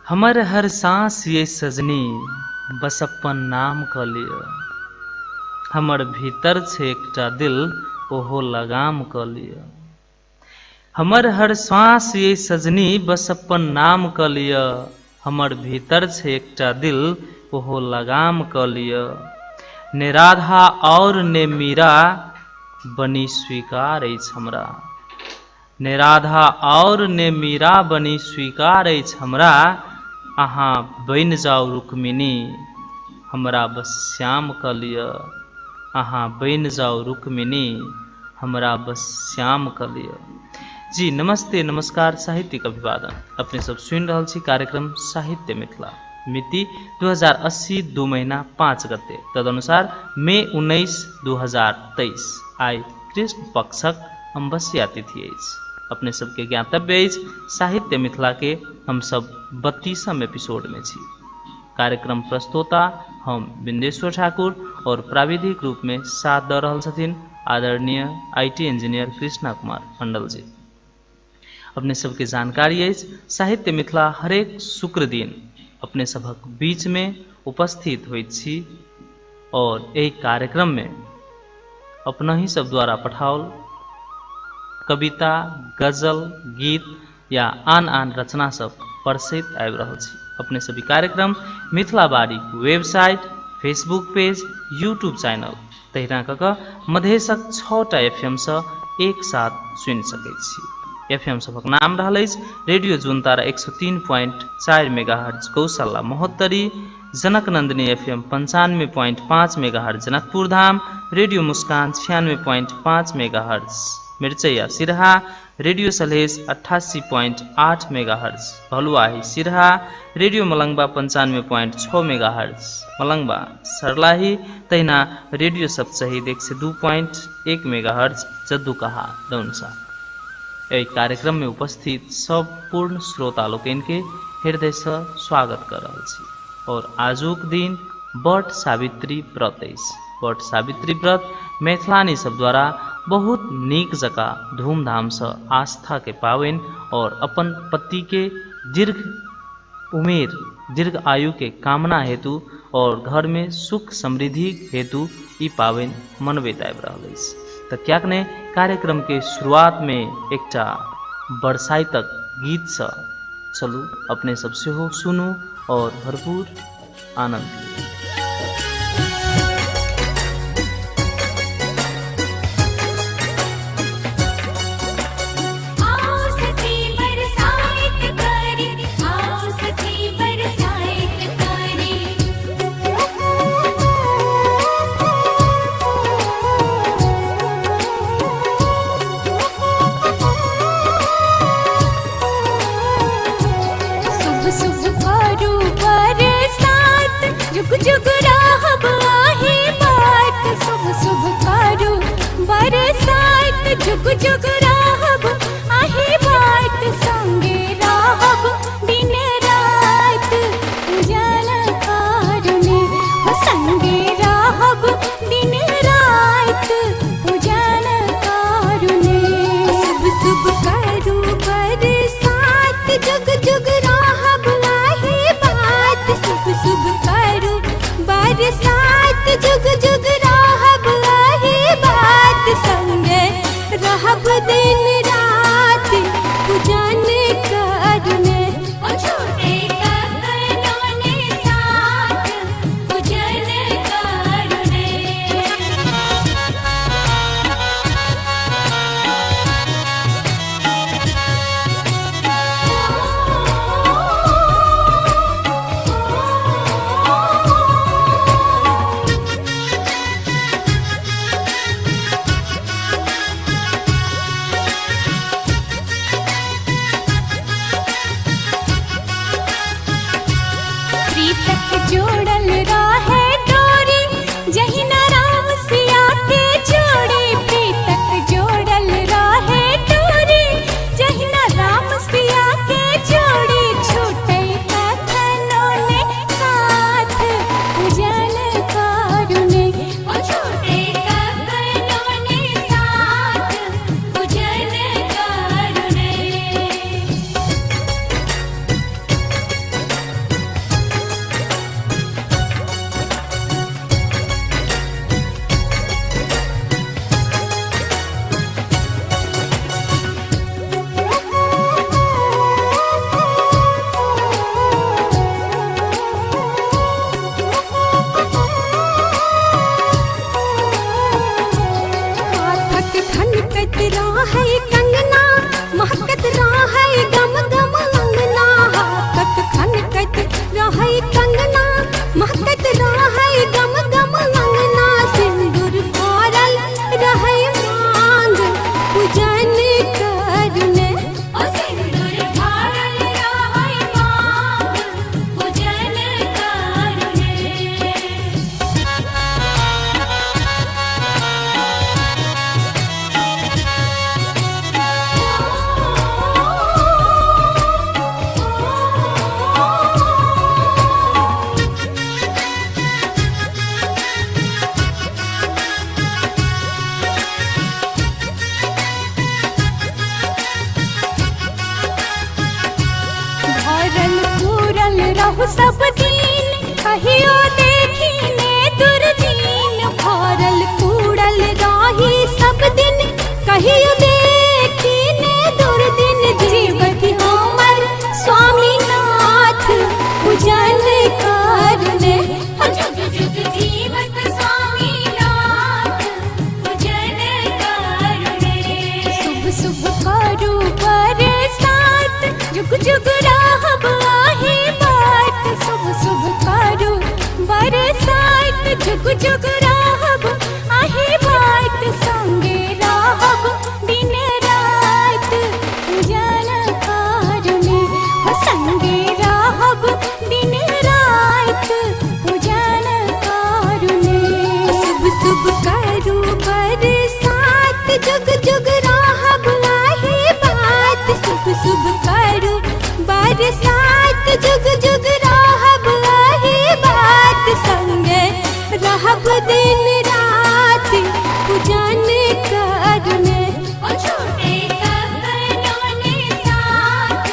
हमर हर सांस ये सजनी बस अपन नाम क लिय। हमर भीतर छे एकटा दिल ओहो लगाम क लिय। हमर हर सांस ये सजनी बस अपन नाम क लिय। हमर भीतर छे एकटा दिल ओहो लगाम क लिय। ने राधा और ने मीरा बनी स्वीकार अछि हमरा। ने राधा और ने मीरा बनी स्वीकार अछि हमरा। अहाँ बन जाओ रुक्मिनी हमरा बस श्याम क लिय। अहाँ बन जाओ रुक्मिनी हमरा बस श्याम क लिय। जी नमस्ते नमस्कार साहित्यिक अभिवादन। अपने सब सुन रहल छी कार्यक्रम साहित्य मिथिला। मिति 2080 2 महीना 5 गते तदनुसार मई 19 2023 आई कृष्ण पक्षक अमावस्या तिथि अछि। अपने सबके ज्ञातव्य अछि साहित्य मिथिला के हम सब 32वां एपिसोड में छी। कार्यक्रम प्रस्तोता हम बिंदेश्वर ठाकुर और प्राविधिक रूप में साथ द रहल छथिन आदरणीय आईटी इंजीनियर कृष्णा कुमार मंडल जी। अपने सबके जानकारी अछि साहित्य मिथिला हरेक शुक्र दिन अपने सबक बीच में उपस्थित होइत छी और एहि कार्यक्रम में अपना ही सब द्वारा पठाओल कविता गजल गीत या आन आन रचना सब प्रसिद्ध आबि रहल छी। अपने सभी कार्यक्रम मिथिला बाड़ी website Facebook page YouTube channel तहिना क मधेशक 6टा एफएम से एक साथ सुनि सकैत छी। एफएम सबक नाम रहल अछि radio Juntara 103.4 megahertz Gaushala Mahottari, Janak Nandini FM 95.5 megahertz Janakpur Dham, radio Muskan 96.5 megahertz Mirchaiya Siraha, radio Salhesh 88.8 megahertz Bhaluahi Siraha, radio Malangwa 95.6 megahertz Malangwa Sarlahi तहिना रेडियो सप्तशहीद 102.1 मेगाहर्ज जद्दूकहा दौनसा। एहि कार्यक्रम में उपस्थित सब पूर्ण श्रोता लोकन के हृदय से स्वागत कर रहल छी। और आजुक दिन बट सावित्री व्रत अछि। बट सावित्री व्रत मैथिलानी सब द्वारा बहुत नीक जका धूमधाम से आस्था के पावन और अपन पति के दीर्घ उमेर दीर्घ आयु के कामना हेतु और घर में सुख समृद्धि हेतु ई पावन मनबैत आबि रहल अछि। तो क्या ने कार्यक्रम के शुरुआत में एकटा बरसाइतक गीत से चलू अपने सब सेहो सुनू और भरपूर आनंद लियू। जुग जुग राहब आहे बात शुभ शुभ करू बरसात। जुग जुग राहब आहे बात संगे राहब दिन रात उजाला कारणे हो संगे राहब दिन रात उजाला कारणे। शुभ शुभ करू बरसात जुग जुग राहब आहे बात शुभ शुभ बरसात। जुग जुग राहब आहे बात संगे रहब दे रहु सब दिन कहियो देखी ने दुर्दीन भरल कूड़ल रही सब दिन कहियो देखी ने दुर्दिन जीवति हमर स्वामीनाथ पूजन करने जुग जुग जीवत स्वामीनाथ पूजन करने शुभ शुभ करू बरसात जुग जुग रहब आही बात शुभ शुभ करू बरसात जुग जुग रहब आही बात संगे रहब दिन रात पूजन करने हो संगे रहब दिन रात पूजन करने शुभ शुभ करू बरसात जुग जुग रहब आही बात शुभ शुभ करू बरसात जुग जुग रहब आही बात संगे रहब दिन रात पूजन करने ओ छोटे ककनों ने साथ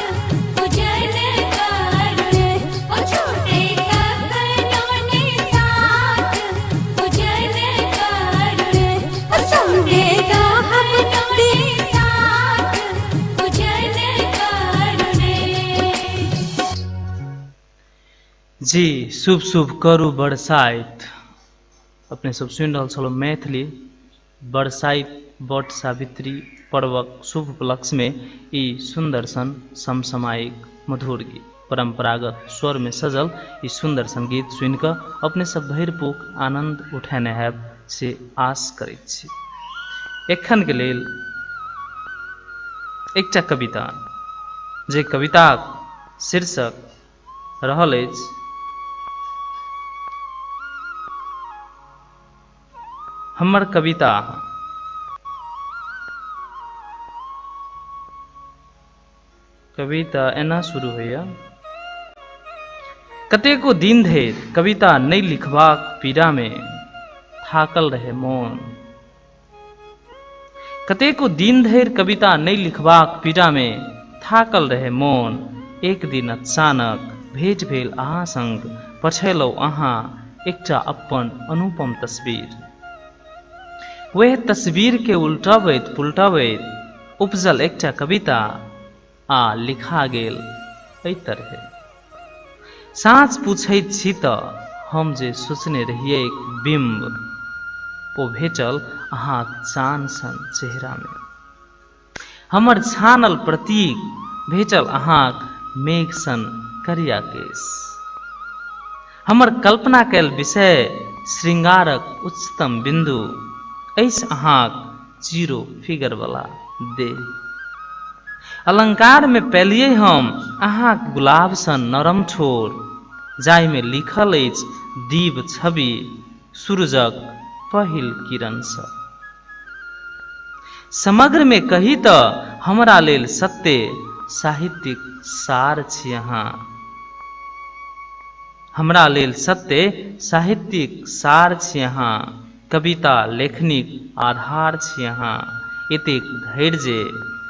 पूजन करने ओ छोटे ककनों ने साथ पूजन करने ओ संगे रहब दिन साथ पूजन करने। जी शुभ शुभ करू बरसाइत अपने सब सुनि रहल छलहुँ मैथिली बरसाइत बट सावित्री पर्वक शुभ उपलक्ष्य में ई सुंदर सन समसामयिक मधुर गीत परंपरागत स्वर में सजल ई सुंदर सन गीत सुनि कऽ अपने सब भरिपूक आनंद उठेने हैब से आश करैत छी। एखन के लेल एकटा कविता जे कविताक शीर्षक रहल अछि हमर कविता। कविता एना शुरू होइया कतेको दिन धरि कविता नहि लिखबाक पीड़ा में थाकल रहे मोन कतेको दिन धरि कविता नहि लिखबाक पीड़ा में थाकल रहे मोन एक दिन अचानक भेट भेल अहाँ संग पठेलहुँ अहाँ एकटा अपन अनुपम तस्वीर वह तस्वीर के उल्टाबैत पुल्टाबैत उपजल एकटा कविता आ लिखा गेल एहि तरहे साँझ पूछैत छी तऽ हम जे सोचने रहियै एक बिंब ओ भेटल अहाँक चान सन चेहरा में हमर छानल प्रतीक भेटल अहाँक मेघ सन करिया केश हमर कल्पना कैल विषय श्रृंगारक उच्चतम बिंदु ऐस अहाँक जीरो फिगर वाला देह अलंकार में पैलिए हम अहाँक गुलाब सन नरम ठोर जाहि में लिखल अछि दीप छवि सूरजक पहिल किरण सँ समग्र में कही तऽ हमरा लेल सत्य साहित्यिक सार छी अहाँ हमरा लेल सत्य साहित्यिक सार छी अहाँ कविता लेखनिक आधार छी अहाँ एतेक धैर्य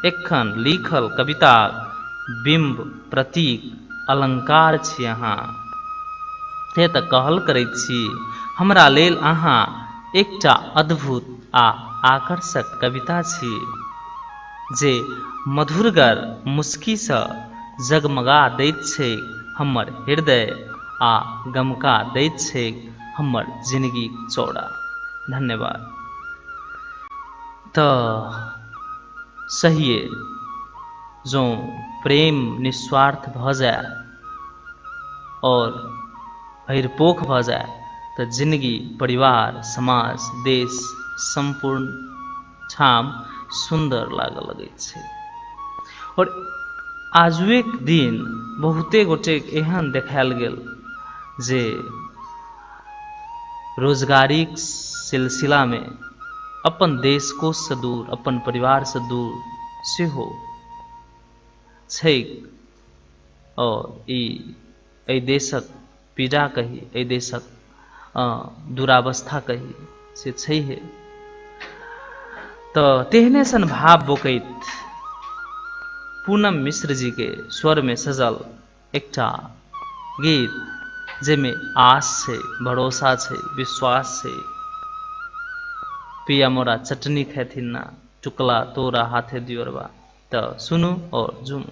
एखन लिखल कविताक बिंब प्रतीक अलंकार छी अहाँ से तऽ कहल करैत छी हमरा लेल अहाँ एकटा अद्भुत आ आकर्षक कविता छी जे मधुरगर मुस्की सँ जगमगा दैत छै हमर हृदय आ गमका दैत छै हमर जिंदगी चौड़ा। धन्यवाद। तो सहिए जो प्रेम निस्वार्थ भ जाए और भरिपोख भ जाए तो जिंदगी परिवार समाज देश संपूर्ण ठाम सुंदर लाग लगे छे। और आजुक दिन बहुते गोटे एहन देखायल गेल जे रोजगारी सिलसिला में अपन देश कोश से दूर अपन परिवार से दूर सेहो छै और ई देशक पीड़ा कही एहि देशक दुरावस्था कही से छैहे। तो तेहने सन भाव बोकैत पूनम मिश्र जी के स्वर में सजल एकटा गीत जेमे आस से, भरोसा से, विश्वास से। पिया मोरा चटनी खैथिन ना, चुकला तोरा हाथे दियोरबा। तो सुनो और झूमो।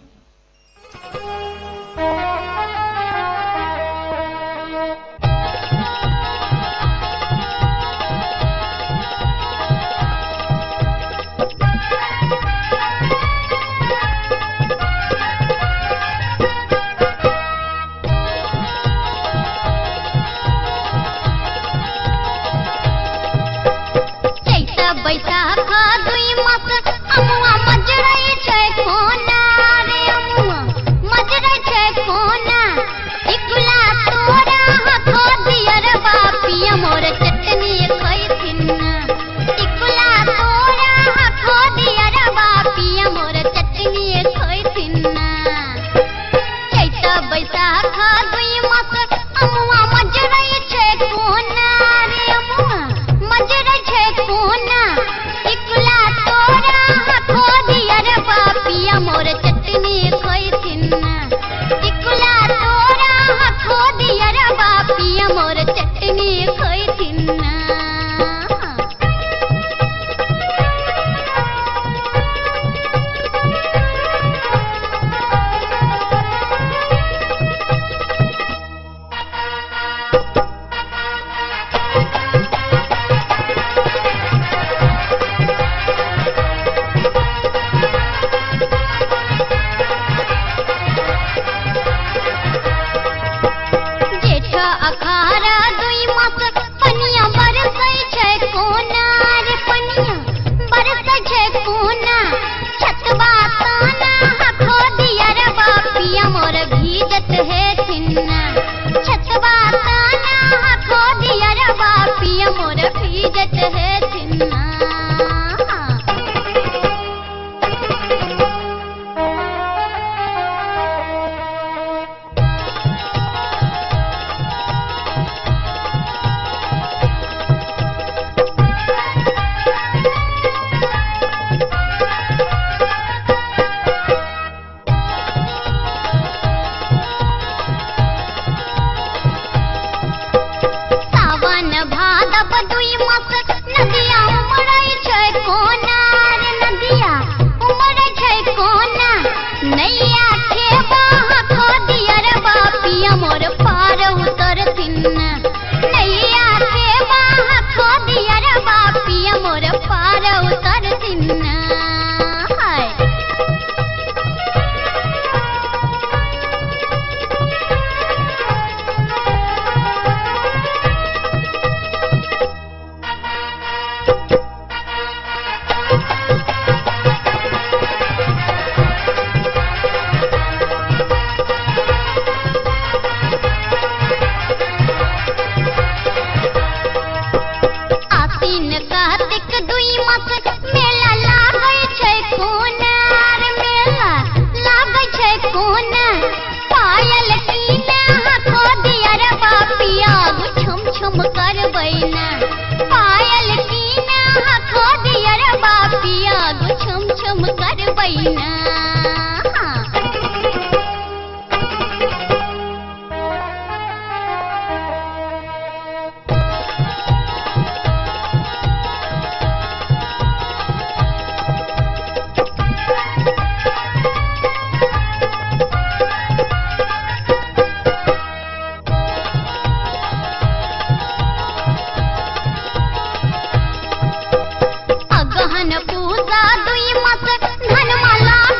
पूजा दुई मत धन माला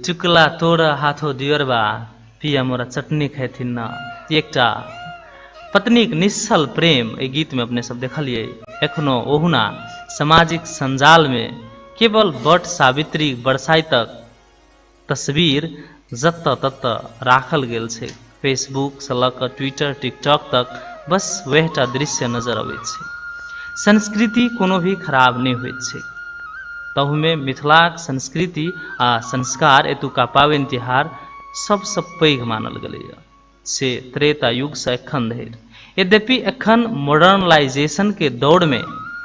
चुकला तोर हाथो दियरबा पिया मोरा चटनी खैथिन न। एकटा पत्नीक निश्चल प्रेम एहि गीत में अपने सब देखलिए। एखनो ओहुना सामाजिक संजाल में केवल बट सावित्री बरसाइतक तस्वीर जत तत राखल गेल छै। फेसबुक से लऽ कऽ ट्विटर टिकटॉक तक बस वहटा दृश्य नजर अबै छै। संस्कृति कोनो भी खराब नहीं होइत छै। तहु में मिथिलाक संस्कृति आ संस्कार एतुका पाबनि तिहार सबसँ पैघ मानल गेलैए से त्रेता युग से एखन धरि। यद्यपि एखन मॉडर्नलाइजेशन के दौड़ में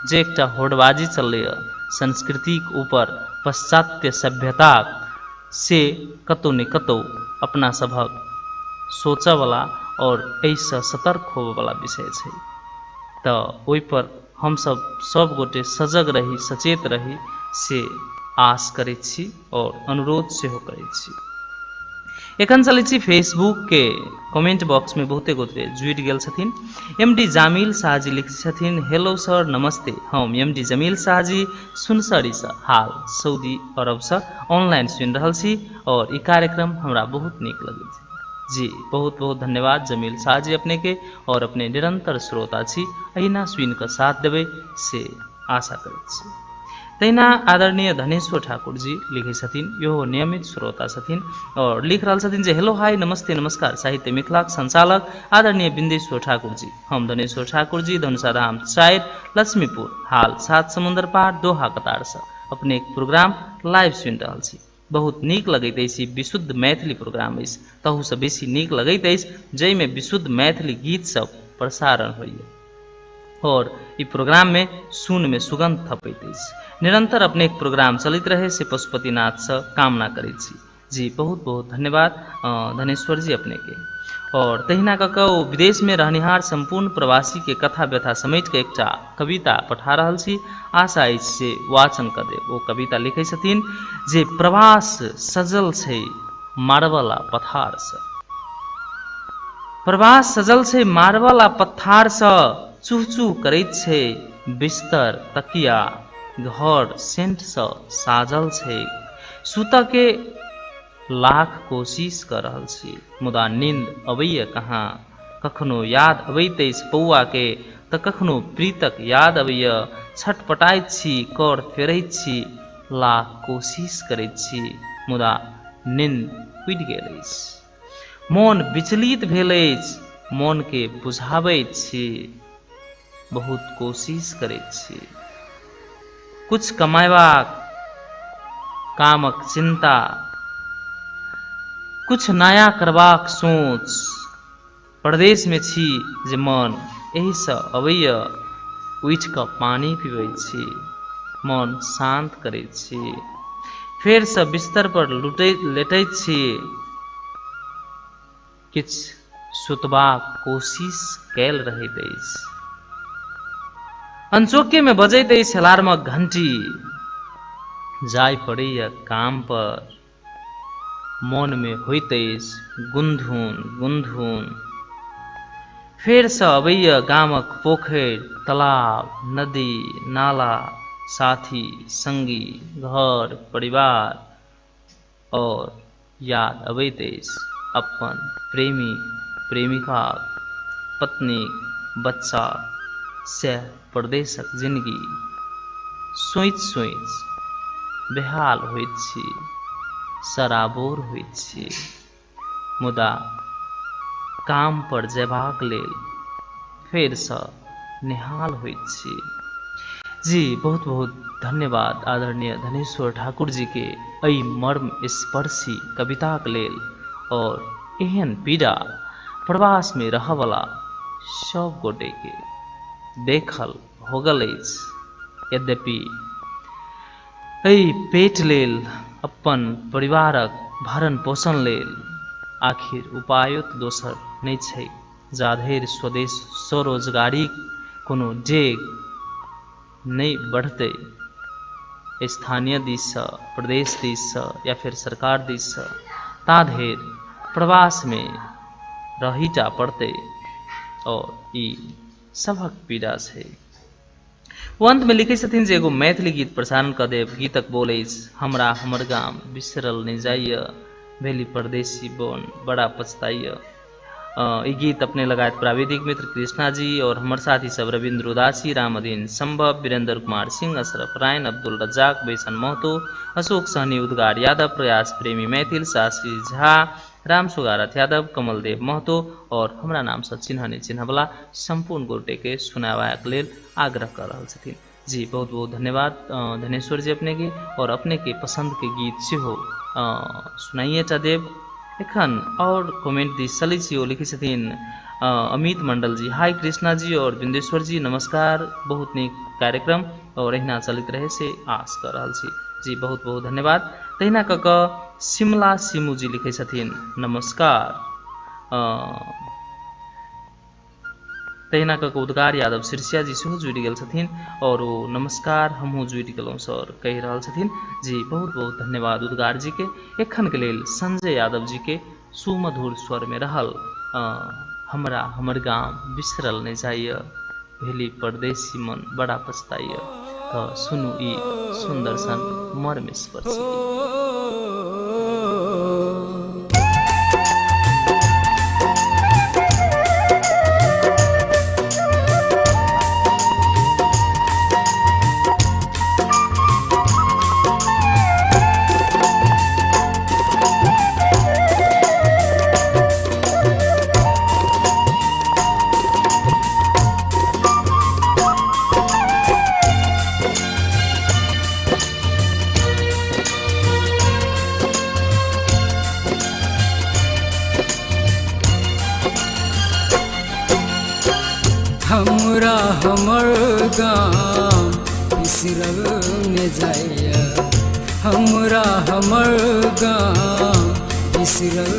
जे एकटा होड़बाजी चलैए संस्कृतिक ऊपर पाश्चात्य सभ्यता से कतौ ने कतौ अपना सभक सोचऽ वाला और एहिसँ सतर्क होबऽ वाला विषय छै। तो ओहि पर हम सब गोटे सजग रही सचेत रही से आस करै छी और अनुरोध सेहो करै छी। एखन चलै छी फेसबुक के कमेंट बॉक्स में बहुते गोटे जुड़ि गेल छथिन। एमडी जमील शाहजी लिखै छथिन, हेलो सर नमस्ते, हम एमडी जमील शाहजी सुनसरी से हाल सऊदी अरब से ऑनलाइन सुनि रहल छी और ई कार्यक्रम हमरा बहुत नीक लगै छै। जी बहुत बहुत धन्यवाद जमील शाहजी अपने के और अपने निरंतर श्रोता छी। अहिना सुनि कऽ साथ देबै से आशा करै छी। तहिना आदरणीय धनेश्वर ठाकुर जी लिखे छथिन, यो नियमित श्रोता छथिन और लिख रहल छथिन जे हेलो हाय नमस्ते नमस्कार साहित्य मिथिलाक संचालक आदरणीय बिंदेश्वर ठाकुर जी, हम धनेश्वर ठाकुर जी धनुषाधाम 4 लक्ष्मीपुर हाल 7 समुंदर पार दोहा कतार से अपने एक प्रोग्राम लाइव सुनि रहल छी। बहुत नीक लगैत अछि, विशुद्ध मैथिली प्रोग्राम अछि। तहु से बेसी नीक लगैत अछि जाहिमे विशुद्ध मैथिली गीत सब प्रसारण होइए और ई प्रोग्राम में सुन में सुगंध थपैत अछि। निरंतर अपने एक प्रोग्राम चलित रहे से पशुपतिनाथ से कामना करै छी। जी बहुत बहुत धन्यवाद धनेश्वर जी अपने के। और तहिना कऽ कऽ विदेश में रहनिहार संपूर्ण प्रवासी के कथा व्यथा समेट के एकटा कविता पठा रहल छी। आशा अछि से वाचन कऽ देब। ओ कविता लिखै छथिन जे प्रवास सजल छै मार्बल आ पत्थर से, प्रवास सजल छै मार्बल आ पत्थर से, चूह चूह करैत छै बिस्तर तकिया, घर सेंट से साजल छै, सुतऽ के लाख कोशिश कर रहल छी मुदा नींद अबैया कहाँ। कखनो याद अबैत अछि पौआ के तऽ कखनो प्रीतक याद अबैया, छटपटाइत छी कर फेरैत छी, लाख कोशिश करैत छी मुदा नींद उड़ि गेल अछि। मोन विचलित भेल अछि मोन के बुझाबैत छी, बहुत कोशिश करैत छी कुछ कमायबाक कामक चिंता, कुछ नया करबाक सोच। प्रदेश में छी जे मन एही से अबैया, उठि कऽ पानी पीबै छी मन शांत करैत छी, फेर से बिस्तर पर लेटैत छी, किछ सुतबाक कोशिश कैल रहैत अछि। अनचोके में बजैत अछि अलार्मक घंटी, जाय पड़ैया काम पर, मन में होइत अछि गुनधुन गुनधुन, फेर से अबैया गामक पोखरि तालाब नदी नाला, साथी संगी घर परिवार और याद अबैत अछि अपन प्रेमी प्रेमिका पत्नी बच्चा सह परदेशक जिंदगी। सोचि सोचि बेहाल होइत छी, सराबोर होइत छी मुदा काम पर जयबाक लेल फेर से निहाल होइत छी। जी बहुत बहुत धन्यवाद आदरणीय धनेश्वर ठाकुर जी के एहि मर्म स्पर्शी कविताक लेल और एहन पीड़ा प्रवास में रहवला सब गोटे के देखल होगल अछि। यद्यपि एहि पेट लेल अपन परिवारक भरण पोषण लेल आखिर उपायो तऽ दोसर नहि छै, जाधरि स्वदेश स्वरोजगारी कोनो डेग नहीं बढ़ते स्थानीय दिश से प्रदेश दिश से या फिर सरकार दिश से, ता धरि प्रवास में रहीटा पड़ते और ई सबक पीड़ा छै। वो अंत में लिखे छथिन जे एगो मैथिली गीत प्रसारण कर देव। गीतक बोल हमरा हमर गाम बिसरल नहीं जाइए, भेली परदेसी बोन बड़ा पछताइए। ये गीत अपने लगायत प्राविधिक मित्र कृष्णा जी और हमारे साथी सब रविंद्र उदासी, रामदीन संभव, वीरेंद्र कुमार सिंह, अशरफ रायन, अब्दुल रज्जाक, बेसन महतो, अशोक सहनी, उद्गार यादव, प्रयास प्रेमी मैथिल, सासी झा, राम सुगारथ यादव, कमल देव महतो और हमारा नाम से चिन्हने चिन्हवाला संपूर्ण गोटे के सुनावाक लेल आग्रह कर रहा छथिन। जी बहुत बहुत धन्यवाद धनेश्वर जी अपने के, और अपने के पसंद के गीत से हो सुनाइए चा देव। एखन और कमेंट दी सली छी ओ लिखी छथिन अमित मंडल जी, हाय कृष्णा जी और बिंदेश्वर जी नमस्कार, बहुत नीक कार्यक्रम और अहिना चलित रहे से आश कर रहा छी। जी बहुत बहुत धन्यवाद। तहिना कक शिमला सिमू जी लिखे छथिन नमस्कार। तहिना कक उद्गार यादव सिरसिया जी सेहो जुड़ गए छथिन और वो नमस्कार हमहूँ जुड़ गलौं सर कह रहा छथिन। जी बहुत बहुत धन्यवाद उद्गार जी के। एखन के लेल संजय यादव जी के सुमधुर स्वर में रहल हमरा हमर गाँव बिसरल नहीं जाइए, भेली परदेसी मन बड़ा पछताइए। तो सुनु ई सुंदर सन मर्म स्पर्शी हमरा हमर गाँव बिसरल न जाइए, हमरा हमर गाँव बिसरल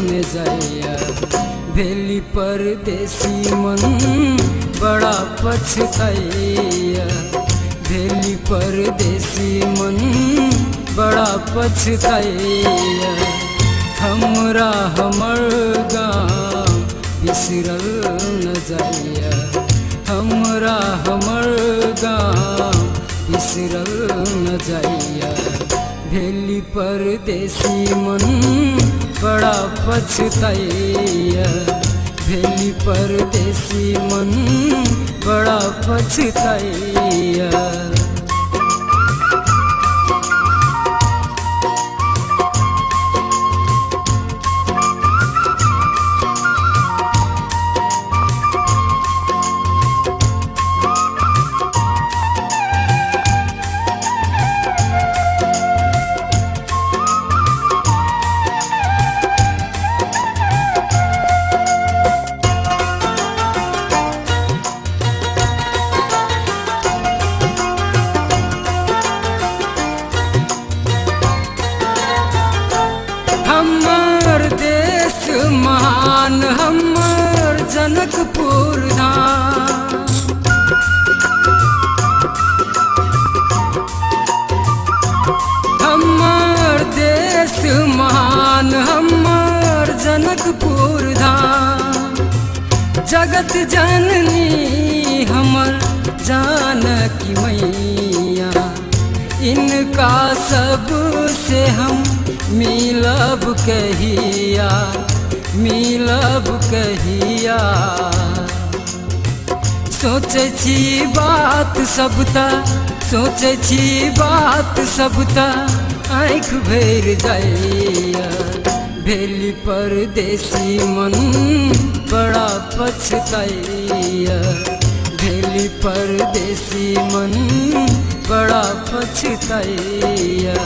न जाइए, भेली परदेसी मन बड़ा पछताइए, भेली परदेसी मन बड़ा पछताइए, हमरा हमर गाँव बिसरल न जाइए, हमरा हमर गाँव बिसरल न जाइए, भेली परदेसी मन बड़ा पछताइए, भेली परदेसी मन बड़ा पछताइए। हमर देश महान हमर जनकपुर धाम, हमर देश महान हमर जनकपुर धाम, जगत जननी हमर जानकी मैया, इनका सब से हम मिलब कहिया, मिलब कहिया, सोचे छी बात सबता, सोचे छी बात सबता, आँख भर जाइया, भेली परदेसी मन बड़ा पछताइया, भेली परदेसी मन बड़ा पछताइया।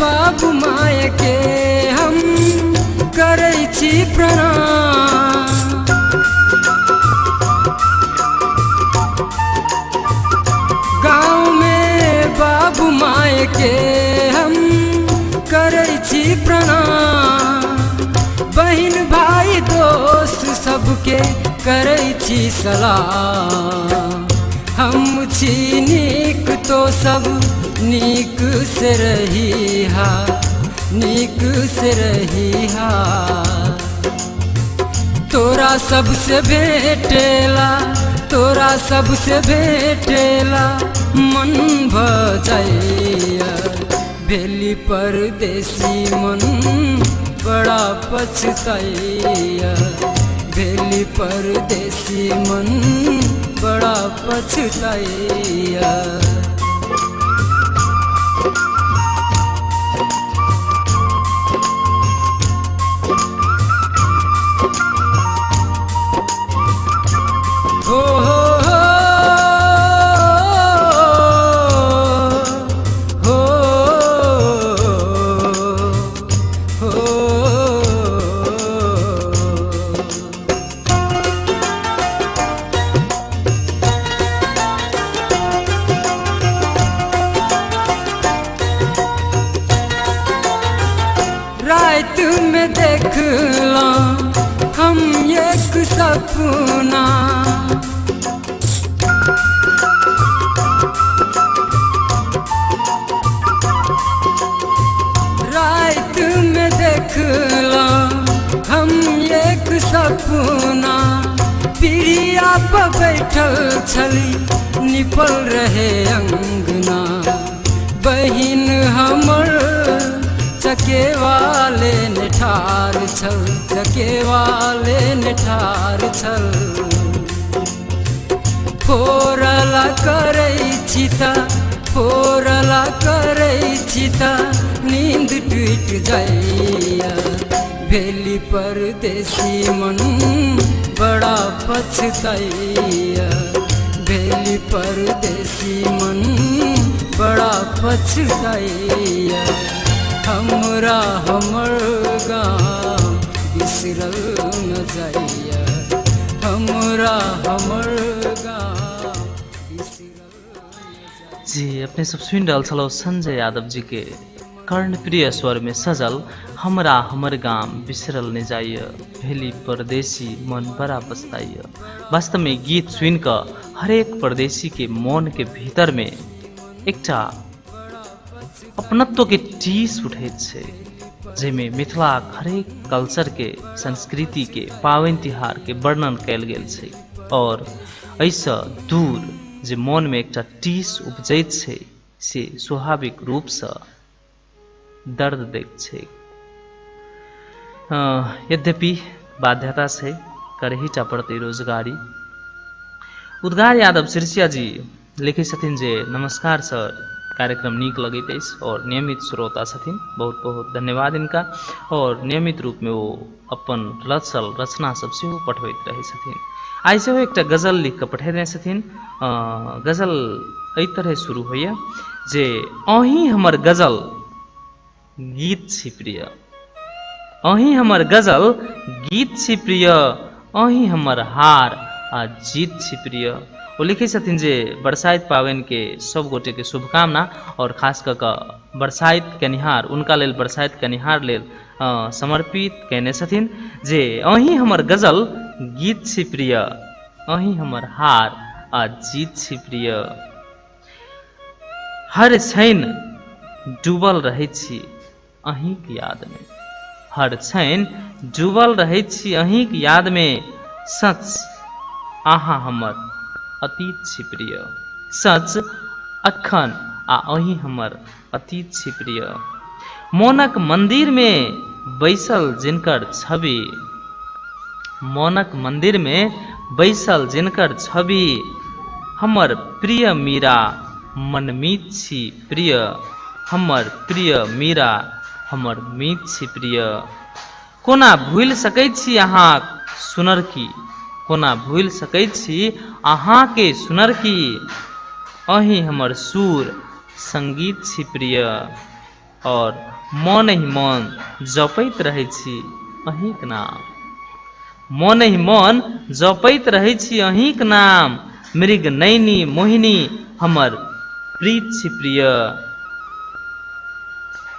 बाबू माय के हम करै छी प्रणाम, के हम करै छी प्रणाम, बहिन भाई दोस्त सबके करै छी सलाम। हम छी नीक तो सब नीक से रहिहा, नीक से रहिहा। तोरा सबसे भेटेला, तोरा सबसे भेटेला मन भजाइया। भेली परदेसी मन बड़ा पछताइया, भेली परदेसी मन बड़ा पछताइया। हो हो रात में देखला हम एक सपना, रात में देखला हम एक सपना। पिरिया पर बैठल छली निपल रहे अंगना, बहिन हमर चकेवाले ने ठार छल, चकेवाले ने ठार छल। फोरला करै छी त, फोरला करै छी त नींद टूट जाइया। भेली परदेसी मन बड़ा पछताइया, भेली परदेसी मन बड़ा पछताइया। हमरा हमर गाँव बिसरल न जाइया, हमरा हमर गाँव बिसरल न जाइया। जी अपने सब सुन रहल छलौ संजय यादव जी के कर्णप्रिय स्वर में सजल हमरा हमर गाम बिसरल न जाइए, भेली परदेसी मन बड़ा पछताइए। वास्तव में गीत सुन कर हरेक परदेसी के मन के भीतर में एकटा अपनत्व के टीस उठे छे, जेमे मिथिला हरेक कल्चर के संस्कृति के पावन तिहार के वर्णन कैल गेल छे। और ऐसा दूर जे मन में एकटा टीस उपजैत छे से स्वाभाविक रूप से दर्द दैत छे। यद्यपि बाध्यता से करहिटा पड़ते रोजगारी। उद्गार यादव सिरसिया जी लिखे छथिन जे नमस्कार सर, कार्यक्रम नीक लगैत अछि और नियमित श्रोता छथिन, बहुत बहुत धन्यवाद इनका। और नियमित रूप में वो अपन रचल रचना सब सेहो पठबैत रहे छथिन। आई सेहो एकटा गजल लिख के पठेने छथिन। गजल एहि तरह शुरू होइए जे अहीं हमर गजल गीत छी प्रिय, अहीं हमर गजल गीत छी प्रिय, अहीं हमर हार आ जीत छी प्रिय। वो लिखे छथिन जे बरसाइत पावनि के सब गोटे के शुभकामना और खास कऽ कऽ बरसाइत कनिहार, उनका लेल बरसाइत कनिहार लेल समर्पित कहने छथिन जे अहीं हमर गजल गीत छी प्रिय, अहीं हमर हार आ जीत छी प्रिय। हर क्षण डूबल रहै छी अहींक याद में, हर क्षण डूबल रहै छी अहींक याद में, सच अहाँ हमर अतीत छी प्रिय, सच अखन आ अहीं हमर अतीत छी प्रिय। मोनक मंदिर में बैसल जिनकर छवि, मोनक मंदिर में बैसल जिनकर छवि, हमर प्रिय मीरा मनमीत छी प्रिय, हमर प्रिय मीरा हमर मीत छी प्रिय। कोना भूल सकैत छी अहाँ सुनर की, कोना भूल सकैत छी अहाँ के सुनर की, अहीं हमर सुर संगीत छी प्रिय। और मन ही मन जपैत रहै छी अहींक नाम, मन ही मन जपैत रहै छी अहींक नाम, मृग नैनी मोहिनी हमर प्रीत छी प्रिय।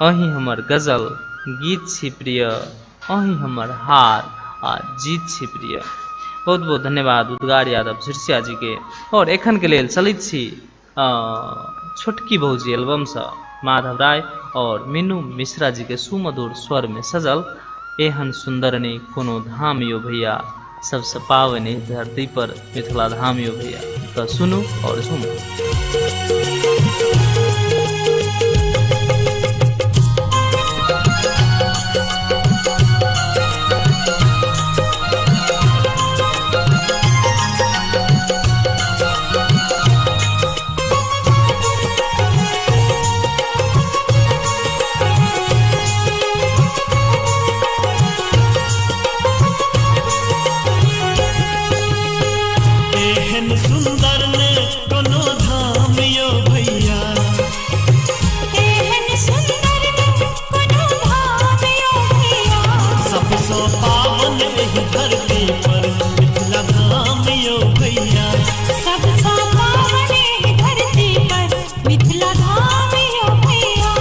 अही हमर गजल गीत छी प्रिय, अही हमर हार आ जीत छी प्रिय। बहुत बहुत धन्यवाद उद्गार यादव सिरसिया जी के। और एखन के लेल चलित छी छोटकी भौजी एल्बम से माधव राय और मीनू मिश्रा जी के सुमधुर स्वर में सजल एहन सुंदरनी कोनो धाम यो भैया, सबसे पावनी धरती पर मिथिला धाम यो भैया। तो सुनू और झूमू। सुंदर ने कोनो धाम यो भैया, एहन सुंदर ने कोनो धाम यो भैया, सबसो पावन एहि धरती पर मिथिला धाम यो भैया, सबसो पावन एहि धरती पर मिथिला धाम यो भैया,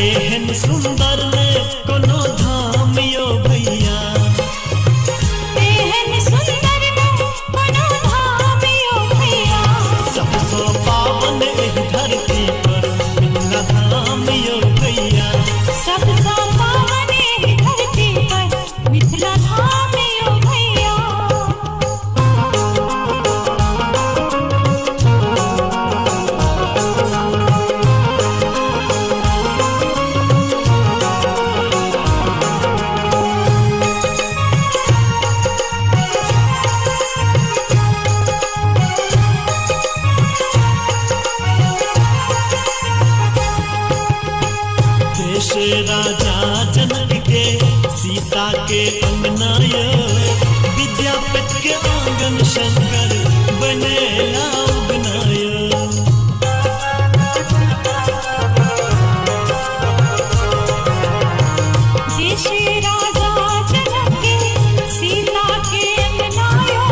एहन सुंदर ने कोनो धाम यो भैया, एहन सुंदर ने कोनो धाम यो भैया, सबसो पावन एहि धरती पर मिथिला धाम यो भैया, सबसो पावन एहि धरती पर मिथिला धाम यो भैया। देश राजा जनक के सीता के अंगना यो, विद्यापति के आंगन शंकर बनेला उगना यो। देश राजा जनक के सीता के अंगना यो,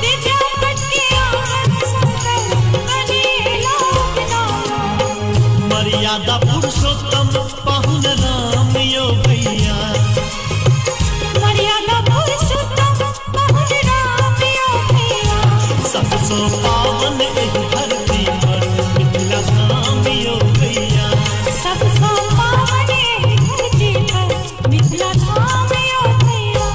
विद्यापति के आंगन शंकर बनेला उगना यो। मर्यादा पुरुषोत्तम पाहुन राम यो भैया, मर्यादा पुरुषोत्तम पाहुन राम यो भैया, सबसो पावन एहि धरती पर मिथिला धाम यो भैया, सबसो पावन एहि धरती पर मिथिला धाम यो भैया।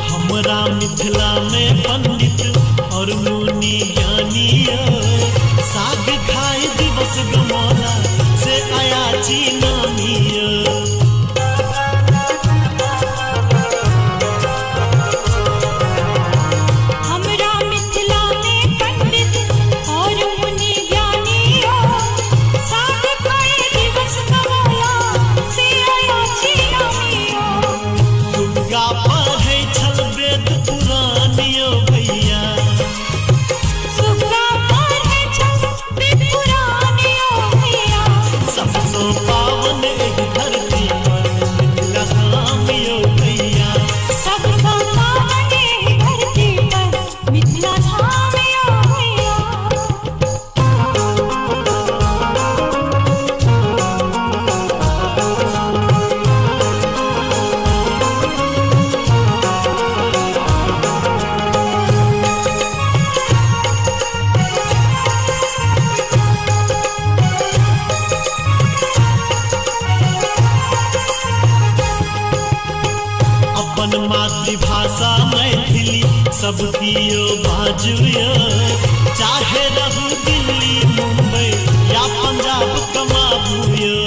हमरा मिथिला में पंडित और मुनि ज्ञानी यो, साग खाए दिवस गमौला से अयाची नामी यो। हमरा मिथिला में पंडित और मुनि ज्ञानी यो, साग खाए दिवस गमौला से अयाची नामी यो। सुगा पढ़ै छल वेद पुराण यो भैया, सुगा पढ़ै छल वेद पुराण यो भैया, सबसो पावन एहि धरती पर मिथिला धाम यो भैया, सबसो पावन एहि धरती पर मिथिला धाम यो भैया। अपन मातृभाषा मैथिली सबकी यो बाजू यो, चाहे रहू दिल्ली मुंबई या पंजाब कमाबू यो।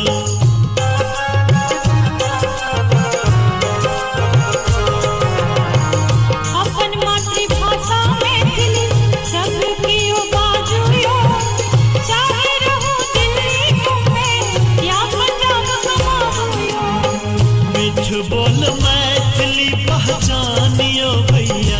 अपन मातृभाषा मैथिली सबकी यो बाजू यो, चाहे रहू दिल्ली मुंबई या पंजाब कमाबू यो। मिठ बोल मैथिली पहचानियो भैया,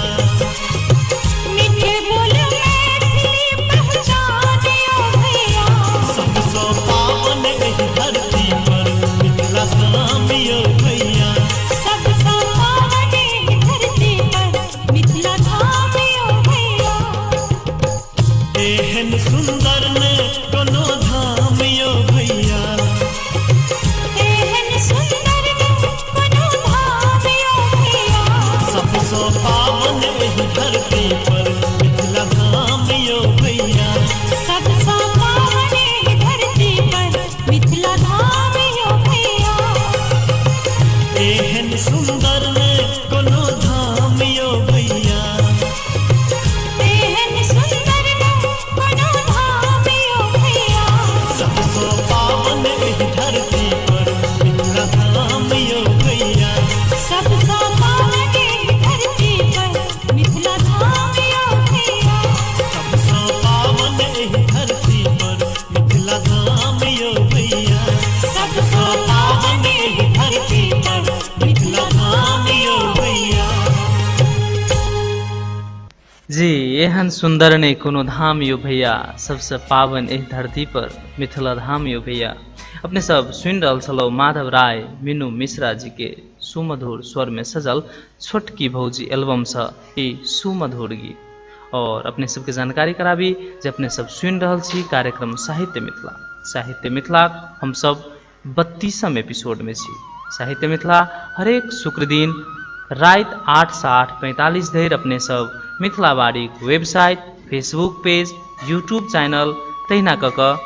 जी एहन सुंदर ने कोनो धाम यो भैया, सबसे पावन एह धरती पर मिथिला धाम यो भैया। अपने सब सुन रहल छलौ माधव राय मीनू मिश्रा जी के सुमधुर स्वर में सजल छोटकी भौजी एल्बम से ई सुमधुर गीत। और अपने सबके जानकारी कराबी जे अपने सब सुन रहल छी कार्यक्रम साहित्य मिथिला। साहित्य मिथिला हम सब 32वां एपिसोड में छी। साहित्य मिथिला हरेक शुक्र दिन रात 8 से 8:45 धरि अपने सब Mithilawadi website, Facebook page, YouTube channel तहिना क क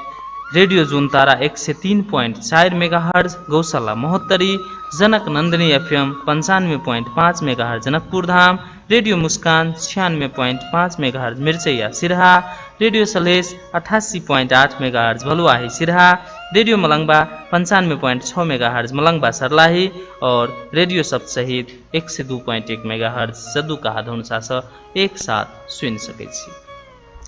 radio Juntara 103.4 megahertz Gaushala Mahottari, Janak Nandini FM 95.5 megahertz Janakpur Dham, radio Muskan 96.5 megahertz Mirchaiya Siraha, radio Salhesh 88.8 megahertz Bhaluahi Siraha, radio Malangwa 95.6 megahertz Malangwa Sarlahi और रेडियो शब्द सहित 102.1 मेगाहर्ज जदुका धनुषा से एक साथ सुन सकै छी।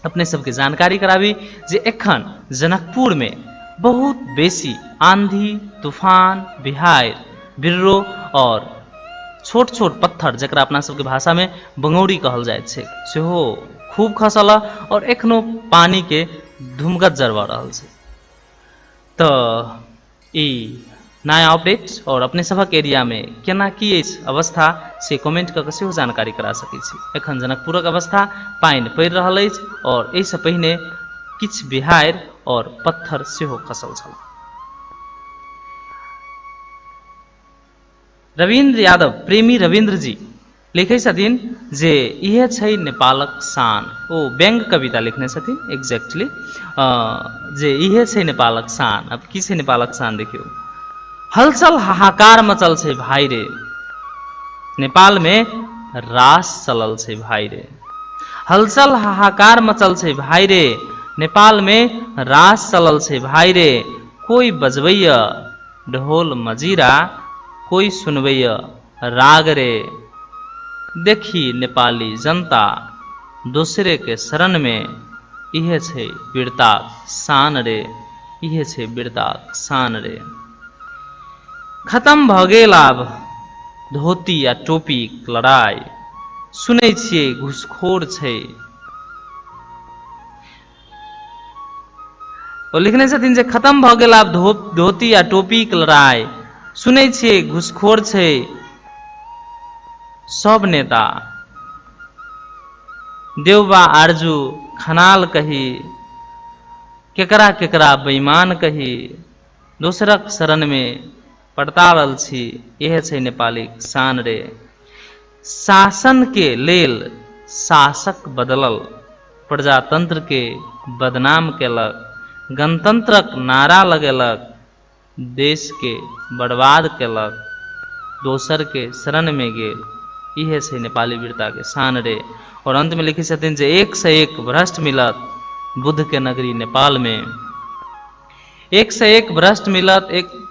अपने सबके जानकारी कराबी जे एखन जनकपुर में बहुत बेसी आंधी तूफान बिहार बिर्रो और छोट छोट पत्थर जकरा अपना सबके भाषा में बंगौरी कहल जाय छै सेहो खूब खसल और एखनो पानी के धुमगत जरवा रहल छै। तो ई नया अपडेट और अपने सबक एरिया में केना की अछि अवस्था से कमेंट क के सेहो जानकारी करा सकै छी। एखन जनकपुरक अवस्था पानि पड़ि रहल अछि और एहिसँ पहिने किछ बिहार और पत्थर सेहो खसल छल। रविन्द्र यादव प्रेमी रविन्द्र जी लिखे छथिन जे इहे छै नेपालक शान। ओ व्यंग कविता लिखने छथिन एक्जेक्टली जे इहे छै नेपालक शान। अब की छै नेपालक शान देखियो। हलचल हाहाकार मचल छै भाई रे, नेपाल में रास चलल छै भाई रे। हलचल हाहाकार मचल छै भाई रे, नेपाल में रास चलल छै भाई रे। कोई बजबैया ढोल मजीरा, कोई सुनबैया राग रे। देखी नेपाली जनता दूसरे के शरण में, इहे छै वीरताक शान रे, इहे छै वीरताक शान रे। खत्म भ गेल आब धोती या टोपी लड़ाई, सुनै छियै घुसखोर छै। ओ लिखने छथिन जे खत्म भ गेल आब धोती या टोपी के लड़ाई, सुनै छियै घुसखोर छै। सब नेता देवबा आरजू खनाल कही, केकरा केकरा बेईमान कही। दोसरक शरण में पड़तारल छी, यह छै नेपाली शान रे। शासन के लेल शासक बदलल, प्रजातंत्र के बदनाम केलक। गणतंत्रक नारा लगेलक, देश के बर्बाद केलक। दोसर के शरण में गेल, इहे छै नेपाली वीरता के शान रे। और अंत में लिखे छथिन जे 1 से 1 भ्रष्ट मिलत बुद्ध के नगरी नेपाल में। 1 से 1 भ्रष्ट मिलत एक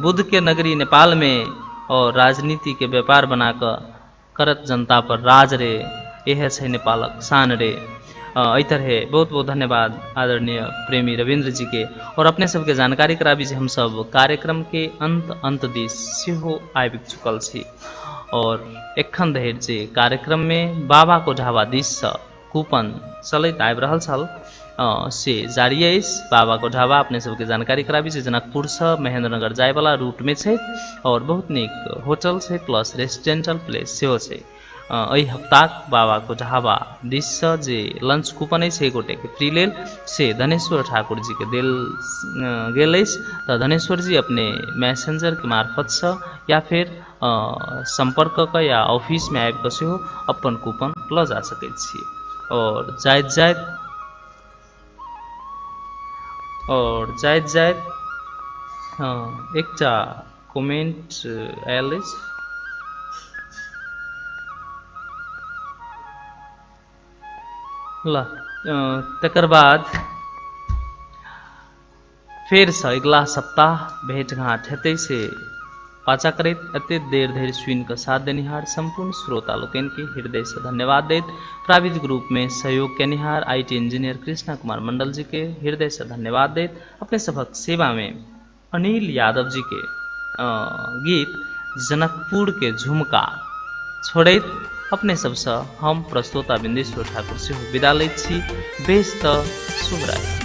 बुद्ध के नगरी नेपाल में, और राजनीति के व्यापार बनाकर करत जनता पर राज रे। यह है नेपालक शान रे। एहि तरह बहुत बहुत धन्यवाद आदरणीय प्रेमी रविन्द्र जी के। और अपने सबके जानकारी कराबी जे हम सब कार्यक्रम के अंत दिस सेहो आबि चुकल छी। और एखन धरि जे कार्यक्रम में बाबा को ढाबा दिस से कूपन चलैत आबि रहल छल से जारी अछि। बाबा को ढाबा अपने सबके जानकारी कराबी जे जनकपुर से महेंद्रनगर जाय वाला रूट में छै और बहुत निक होटल छै प्लस रेसिडेंशियल प्लेस सेहो छै। एहि हफ्ताक बाबा को ढाबा दिस से जे लंच कूपन अछि 1 गोटे के फ्री लेल से धनेश्वर ठाकुर जी के देल गेल अछि। तो धनेश्वर जी अपने मैसेंजर के मार्फत से या फिर संपर्क क या ऑफिस में आबि कऽ सेहो अपन कूपन लऽ जा सकैत छी। और जाइत जाइत एकटा कमेंट आयल अछि। तकर बाद फेर से अगला सप्ताह भेंट घाट हेतै से पाचा करैत एते देर धरि सुनि कऽ साथ देनिहार संपूर्ण श्रोता लोकन के हृदय से धन्यवाद दैत प्राविधिक रूप में सहयोग केनिहार IT इंजीनियर कृष्णा कुमार मंडल जी के हृदय से धन्यवाद दैत अपने सबक सेवा में अनिल यादव जी के गीत जनकपुर के झुमका छोड़ैत अपने सबसँ हम प्रस्तोता बिंदेश्वर ठाकुर सेहो विदा लैत छी। बेस तऽ शुभ रात्रि।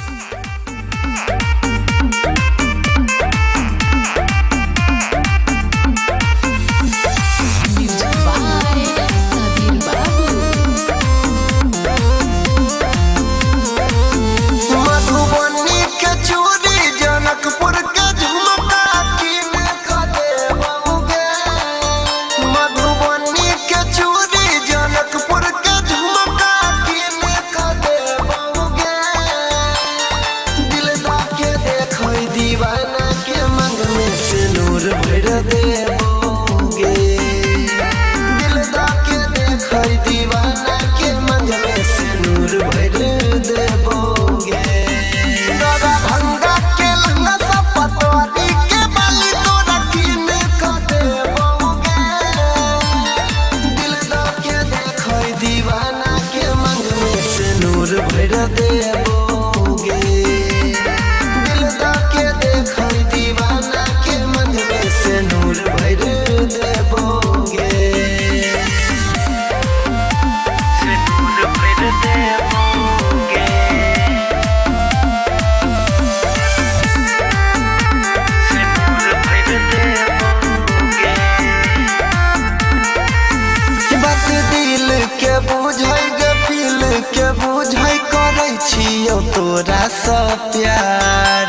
तोरा सा प्यार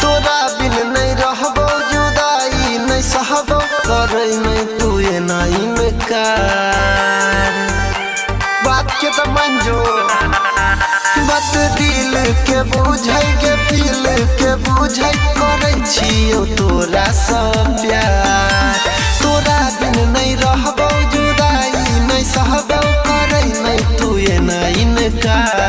तोरा बिन नहीं रहबो जुदाई नहीं सहबो करे नहीं तू ना इनकार बात के तो मंजो बात दिल के बुझै के दिल के बुझै करे छियो तोरा सा प्यार तोरा बिन नहीं रहबो जुदाई नहीं सहबो करे नहीं तू ना इनकार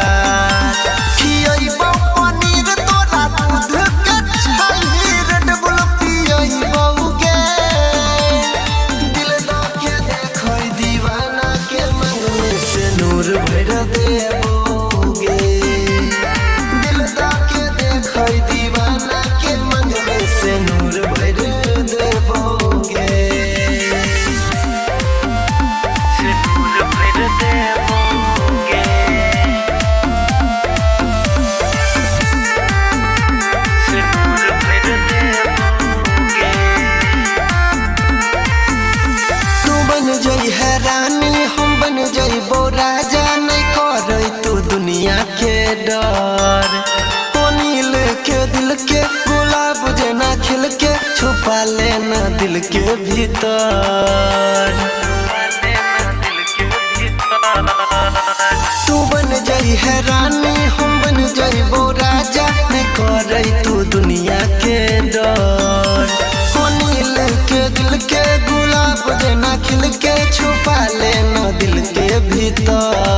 डर नील के दिल के गुलाब जना खिल के छुपा लेना दिल के भीतर तू बन जाई है रानी हम बन जाइबो राजा नहीं करे तू दुनिया के डर नील के दिल के गुलाब जना खिल के छुपा लेना दिल के भीतर